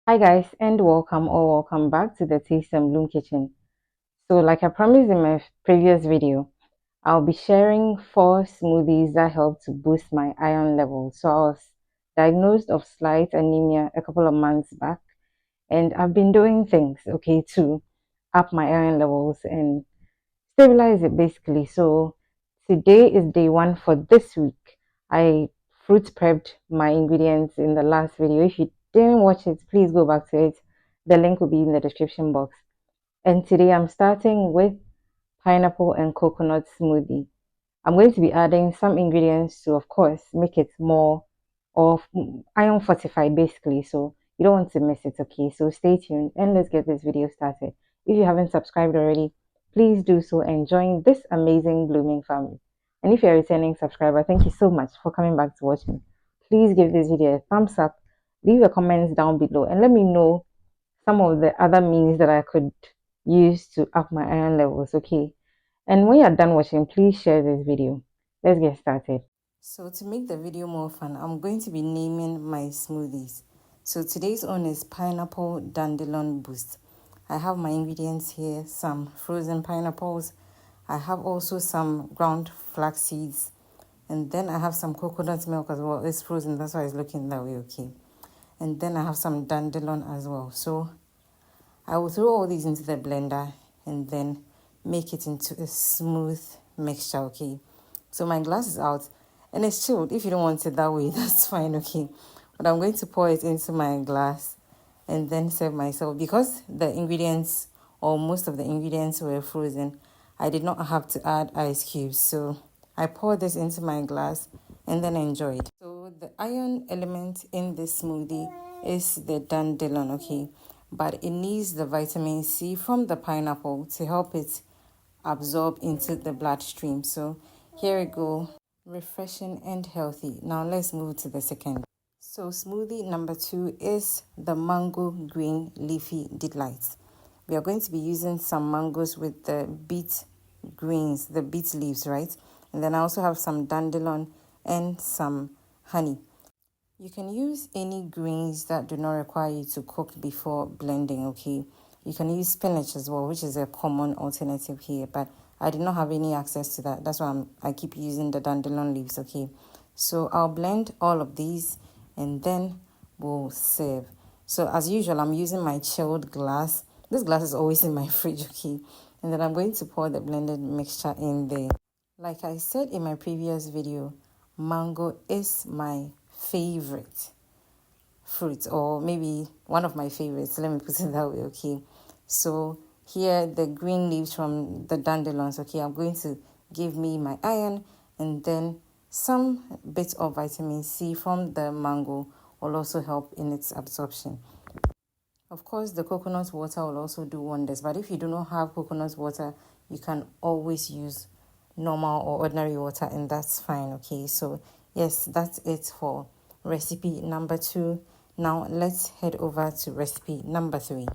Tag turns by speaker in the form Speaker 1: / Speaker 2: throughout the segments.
Speaker 1: Hi guys, and welcome back to the Taste and Bloom Kitchen. So like I promised in my previous video, I'll be sharing 4 smoothies that help to boost my iron level. So I was diagnosed of slight anemia a couple of months back, and I've been doing things okay to up my iron levels and stabilize it basically. So today is day one for this week. I fruit prepped my ingredients in the last video. If you didn't watch it, please go back to it. The link will be in the description box. And today I'm starting with pineapple and coconut smoothie. I'm going to be adding some ingredients to, of course, make it more of iron fortified basically. So you don't want to miss it, okay? So stay tuned and let's get this video started. If you haven't subscribed already, please do so and join this amazing blooming family. And if you're a returning subscriber, thank you so much for coming back to watch me. Please give this video a thumbs up, leave your comments down below, and let me know some of the other means that I could use to up my iron levels, okay? And when you're done watching, please share this video. Let's get started. So to make the video more fun, I'm going to be naming my smoothies. So today's one is pineapple dandelion boost. I have my ingredients here, some frozen pineapples. I have also some ground flax seeds. And then I have some coconut milk as well. It's frozen, that's why it's looking that way, okay? And then I have some dandelion as well. So I will throw all these into the blender and then make it into a smooth mixture, okay? So my glass is out and it's chilled. If you don't want it that way, that's fine, okay? But I'm going to pour it into my glass and then serve myself. Because the ingredients or most of the ingredients were frozen, I did not have to add ice cubes. So I poured this into my glass and then enjoyed. So the iron element in this smoothie is the dandelion, okay? But it needs the vitamin C from the pineapple to help it absorb into the bloodstream. So here we go, refreshing and healthy. Now let's move to the second. So smoothie number 2 is the mango green leafy delights. We are going to be using some mangoes with the beet greens, the beet leaves, right? And then I also have some dandelion and some honey. You can use any greens that do not require you to cook before blending, okay? You can use spinach as well, which is a common alternative here, but I did not have any access to that. That's why I keep using the dandelion leaves, okay? So I'll blend all of these and then we'll serve. So as usual, I'm using my chilled glass. This glass is always in my fridge, okay? And then I'm going to pour the blended mixture in there. Like I said in my previous video, mango is my favorite fruit, or maybe one of my favorites. Let me put it that way, okay? So here, the green leaves from the dandelions, okay, are going to give me my iron, and then some bit of vitamin C from the mango will also help in its absorption. Of course, the coconut water will also do wonders, but if you do not have coconut water, you can always use normal or ordinary water, and that's fine, okay? So yes, that's it for recipe number 2. Now let's head over to recipe number 3.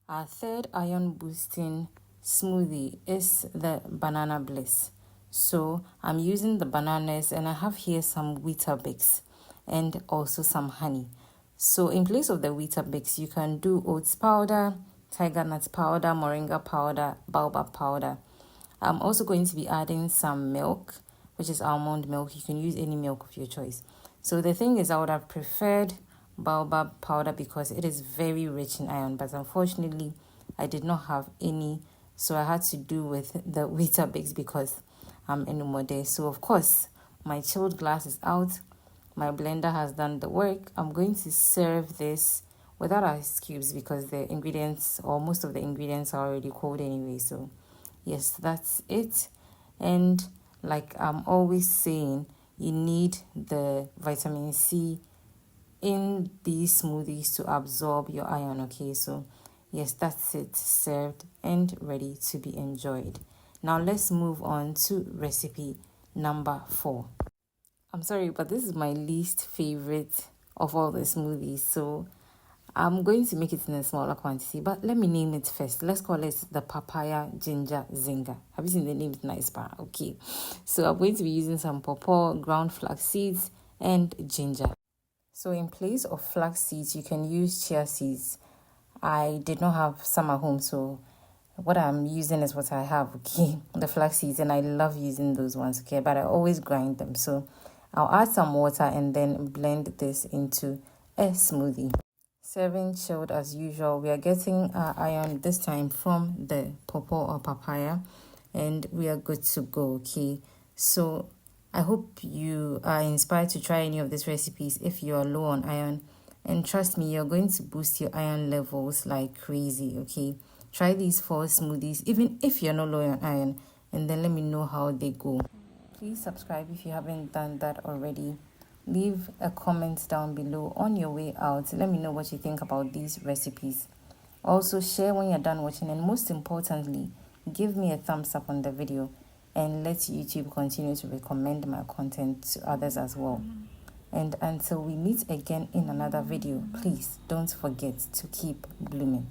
Speaker 1: Our third iron boosting smoothie is the banana bliss. So I'm using the bananas and I have here some Weetabix and also some honey. So in place of the Weetabix, you can do oats powder, tiger nut powder, moringa powder, baobab powder. I'm also going to be adding some milk, which is almond milk. You can use any milk of your choice. So the thing is, I would have preferred baobab powder because it is very rich in iron, but unfortunately, I did not have any. So I had to do with the Weetabix because I'm in Umode. So of course, my chilled glass is out. My blender has done the work. I'm going to serve this without ice cubes because the ingredients or most of the ingredients are already cold anyway. So yes, that's it. And like I'm always saying, you need the vitamin C in these smoothies to absorb your iron, okay? So yes, that's it, served and ready to be enjoyed. Now let's move on to recipe number 4. I'm sorry, but this is my least favorite of all the smoothies. So I'm going to make it in a smaller quantity, but let me name it first. Let's call it the Papaya Ginger Zinger. Have you seen the name? It's nice, but okay. So I'm going to be using some pawpaw, ground flax seeds, and ginger. So in place of flax seeds, you can use chia seeds. I did not have some at home, so what I'm using is what I have, okay? The flax seeds, and I love using those ones, okay? But I always grind them. So I'll add some water and then blend this into a smoothie. Serving chilled as usual. We are getting our iron this time from the pawpaw or papaya, and we are good to go, okay? So I hope you are inspired to try any of these recipes if you are low on iron. And trust me, you're going to boost your iron levels like crazy, okay? Try these 4 smoothies, even if you're not low on iron, and then let me know how they go. Please subscribe if you haven't done that already. Leave a comment down below on your way out. Let me know what you think about these recipes. Also, share when you're done watching, and most importantly, give me a thumbs up on the video and let YouTube continue to recommend my content to others as well. And until we meet again in another video, please don't forget to keep blooming.